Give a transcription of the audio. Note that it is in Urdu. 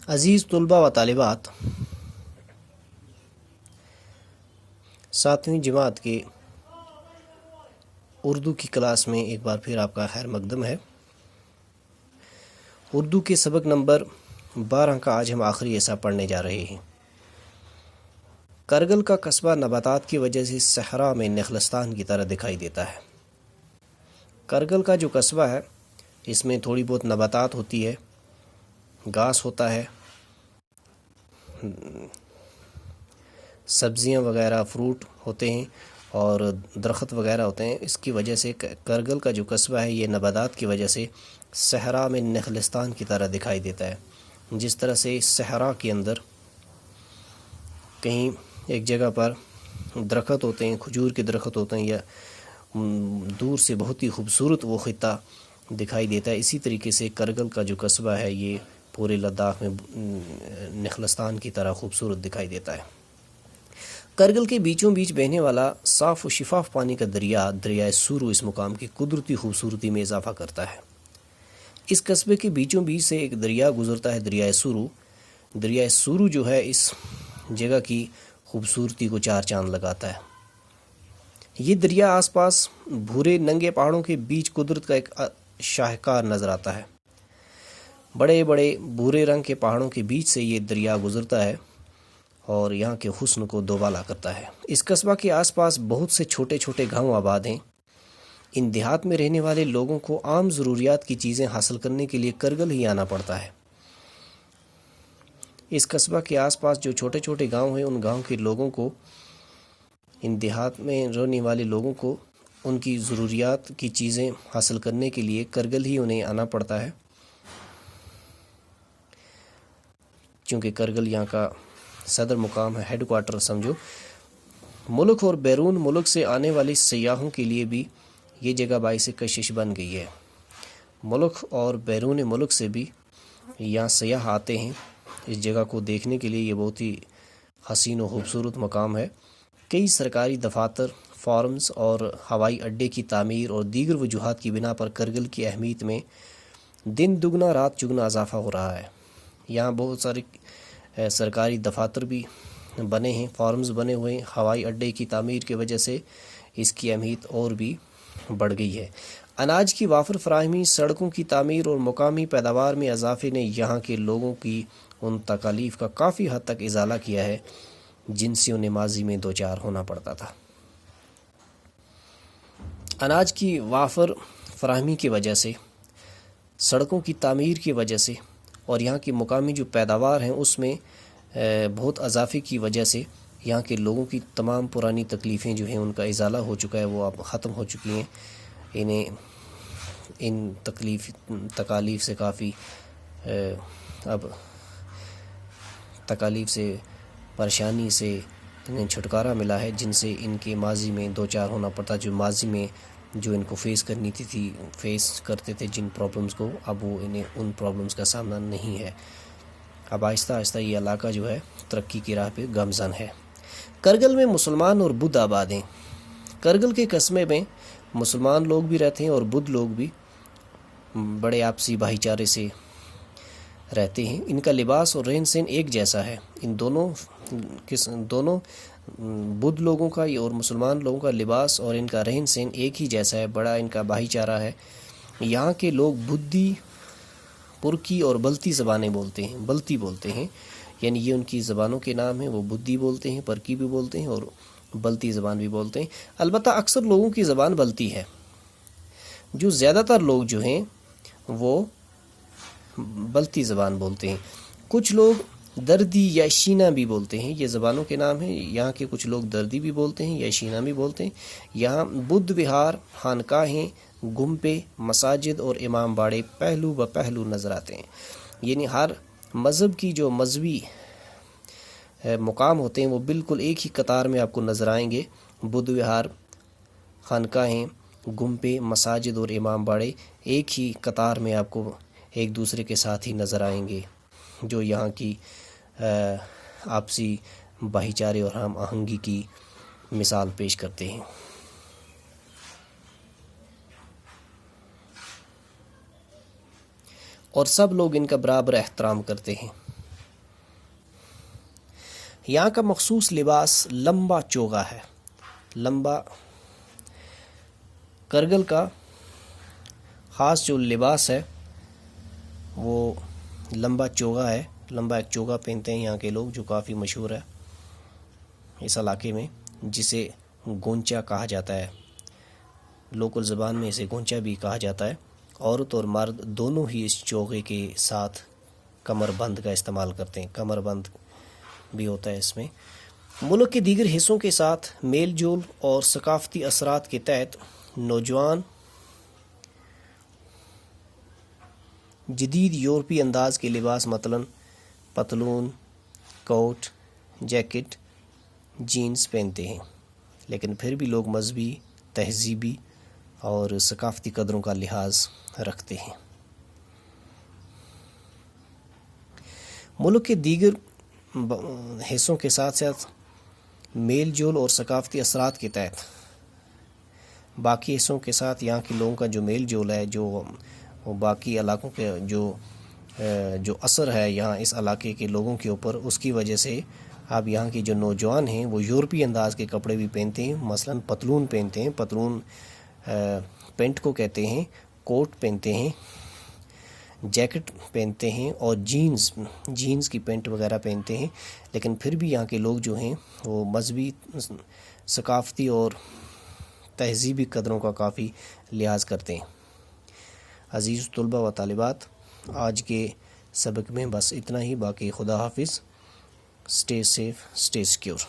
عزیز طلباء و طالبات، 7ویں جماعت کے اردو کی کلاس میں ایک بار پھر آپ کا خیر مقدم ہے۔ اردو کے سبق نمبر 12 کا آج ہم آخری حصہ پڑھنے جا رہے ہیں۔ کرگل کا قصبہ نباتات کی وجہ سے صحرا میں نخلستان کی طرح دکھائی دیتا ہے۔ کرگل کا جو قصبہ ہے اس میں تھوڑی بہت نباتات ہوتی ہے، گھاس ہوتا ہے، سبزیاں وغیرہ فروٹ ہوتے ہیں اور درخت وغیرہ ہوتے ہیں۔ اس کی وجہ سے کرگل کا جو قصبہ ہے یہ نباتات کی وجہ سے صحرا میں نخلستان کی طرح دکھائی دیتا ہے۔ جس طرح سے صحرا کے اندر کہیں ایک جگہ پر درخت ہوتے ہیں، کھجور کے درخت ہوتے ہیں، یا دور سے بہت ہی خوبصورت وہ خطہ دکھائی دیتا ہے، اسی طریقے سے کرگل کا جو قصبہ ہے یہ پورے لداخ میں نخلستان کی طرح خوبصورت دکھائی دیتا ہے۔ کرگل کے بیچوں بیچ بہنے والا صاف و شفاف پانی کا دریائے سورو اس مقام کی قدرتی خوبصورتی میں اضافہ کرتا ہے۔ اس قصبے کے بیچوں بیچ سے ایک دریا گزرتا ہے، دریائے سورو۔ دریائے سورو جو ہے اس جگہ کی خوبصورتی کو چار چاند لگاتا ہے۔ یہ دریا آس پاس بھورے ننگے پہاڑوں کے بیچ قدرت کا ایک شاہکار نظر آتا ہے۔ بڑے بڑے بھورے رنگ کے پہاڑوں کے بیچ سے یہ دریا گزرتا ہے اور یہاں کے حسن کو دوبالا کرتا ہے۔ اس قصبہ کے آس پاس بہت سے چھوٹے چھوٹے گاؤں آباد ہیں۔ ان دیہات میں رہنے والے لوگوں کو عام ضروریات کی چیزیں حاصل کرنے کے لیے کرگل ہی آنا پڑتا ہے۔ اس قصبہ کے آس پاس جو چھوٹے چھوٹے گاؤں ہیں، ان گاؤں کے لوگوں کو، ان دیہات میں رہنے والے لوگوں کو ان کی ضروریات کی چیزیں حاصل کرنے کے لیے کرگل ہی انہیں آنا پڑتا ہے، چونکہ کرگل یہاں کا صدر مقام ہے، ہیڈ کوارٹر سمجھو۔ ملک اور بیرون ملک سے آنے والے سیاحوں کے لیے بھی یہ جگہ باعث کشش بن گئی ہے۔ ملک اور بیرون ملک سے بھی یہاں سیاح آتے ہیں اس جگہ کو دیکھنے کے لیے۔ یہ بہت ہی حسین و خوبصورت مقام ہے۔ کئی سرکاری دفاتر، فارمز اور ہوائی اڈے کی تعمیر اور دیگر وجوہات کی بنا پر کرگل کی اہمیت میں دن دگنا رات چگنا اضافہ ہو رہا ہے۔ یہاں بہت سارے سرکاری دفاتر بھی بنے ہیں، فارمز بنے ہوئے ہیں۔ ہوائی اڈے کی تعمیر کی وجہ سے اس کی اہمیت اور بھی بڑھ گئی ہے۔ اناج کی وافر فراہمی، سڑکوں کی تعمیر اور مقامی پیداوار میں اضافے نے یہاں کے لوگوں کی ان تکالیف کا کافی حد تک ازالہ کیا ہے جن سے انہیں ماضی میں دوچار ہونا پڑتا تھا۔ اناج کی وافر فراہمی کی وجہ سے، سڑکوں کی تعمیر کی وجہ سے اور یہاں کی مقامی جو پیداوار ہیں اس میں بہت اضافے کی وجہ سے یہاں کے لوگوں کی تمام پرانی تکلیفیں جو ہیں ان کا ازالہ ہو چکا ہے، وہ اب ختم ہو چکی ہیں۔ انہیں ان تکالیف سے کافی اب تکالیف سے، پریشانی سے انہیں چھٹکارا ملا ہے، جن سے ان کے ماضی میں دوچار ہونا پڑتا، جو ماضی میں جو ان کو فیس کرتے تھے جن پرابلمز کو، اب وہ انہیں ان پرابلمز کا سامنا نہیں ہے۔ اب آہستہ آہستہ یہ علاقہ جو ہے ترقی کی راہ پہ گامزن ہے۔ کرگل میں مسلمان اور بدھ آباد ہیں۔ کرگل کے قصبے میں مسلمان لوگ بھی رہتے ہیں اور بدھ لوگ بھی بڑے آپسی بھائی چارے سے رہتے ہیں۔ ان کا لباس اور رہن سہن ایک جیسا ہے۔ ان دونوں بدھ لوگوں کا اور مسلمان لوگوں کا لباس اور ان کا رہن سہن ایک ہی جیسا ہے، بڑا ان کا بھائی چارہ ہے۔ یہاں کے لوگ بدھی، پرکی اور بلتی زبانیں بولتے ہیں، یعنی یہ ان کی زبانوں کے نام ہیں۔ وہ بدھی بولتے ہیں، پرکی بھی بولتے ہیں اور بلتی زبان بھی بولتے ہیں۔ البتہ اکثر لوگوں کی زبان بلتی ہے۔ جو زیادہ تر لوگ جو ہیں وہ بلتی زبان بولتے ہیں۔ کچھ لوگ دردی یا شینا بھی بولتے ہیں، یہ زبانوں کے نام ہیں۔ یہاں کے کچھ لوگ دردی بھی بولتے ہیں یا شینا بھی بولتے ہیں۔ یہاں بدھ وہار، خانقاہیں، گنبے، مساجد اور امام باڑے پہلو بہ پہلو نظر آتے ہیں۔ یعنی ہر مذہب کی جو مذہبی مقام ہوتے ہیں وہ بالکل ایک ہی قطار میں آپ کو نظر آئیں گے۔ بدھ وہار، خانقاہیں، گنبے، مساجد اور امام باڑے ایک ہی قطار میں آپ کو ایک دوسرے کے ساتھ ہی نظر آئیں گے، جو یہاں کی آپسی بھائی چارے اور ہم آہنگی کی مثال پیش کرتے ہیں۔ اور سب لوگ ان کا برابر احترام کرتے ہیں۔ یہاں کا مخصوص لباس لمبا چوغا ہے. لمبا کرگل کا خاص جو لباس ہے وہ لمبا چوغا ہے. لمبا ایک چوغا پہنتے ہیں یہاں کے لوگ جو کافی مشہور ہے اس علاقے میں، جسے گونچا کہا جاتا ہے. لوکل زبان میں اسے گونچا بھی کہا جاتا ہے. عورت اور مرد دونوں ہی اس چوغے کے ساتھ کمر بند کا استعمال کرتے ہیں. کمر بند بھی ہوتا ہے اس میں. ملک کے دیگر حصوں کے ساتھ میل جول اور ثقافتی اثرات کے تحت نوجوان جدید یورپی انداز کے لباس مثلاً پتلون، کوٹ، جیکٹ، جینز پہنتے ہیں، لیکن پھر بھی لوگ مذہبی، تہذیبی اور ثقافتی قدروں کا لحاظ رکھتے ہیں. ملک کے دیگر حصوں کے ساتھ ساتھ میل جول اور ثقافتی اثرات کے تحت باقی حصوں کے ساتھ یہاں کے لوگوں کا جو میل جول ہے، جو باقی علاقوں کے جو اثر ہے یہاں اس علاقے کے لوگوں کے اوپر، اس کی وجہ سے اب یہاں کے جو نوجوان ہیں وہ یورپی انداز کے کپڑے بھی پہنتے ہیں. مثلاً پتلون پہنتے ہیں. پتلون پینٹ کو کہتے ہیں. کوٹ پہنتے ہیں، جیکٹ پہنتے ہیں اور جینز کی پینٹ وغیرہ پہنتے ہیں. لیکن پھر بھی یہاں کے لوگ جو ہیں وہ مذہبی، ثقافتی اور تہذیبی قدروں کا کافی لحاظ کرتے ہیں. عزیز طلبہ و طالبات، آج کے سبق میں بس اتنا ہی. باقی خدا حافظ. Stay safe, stay secure.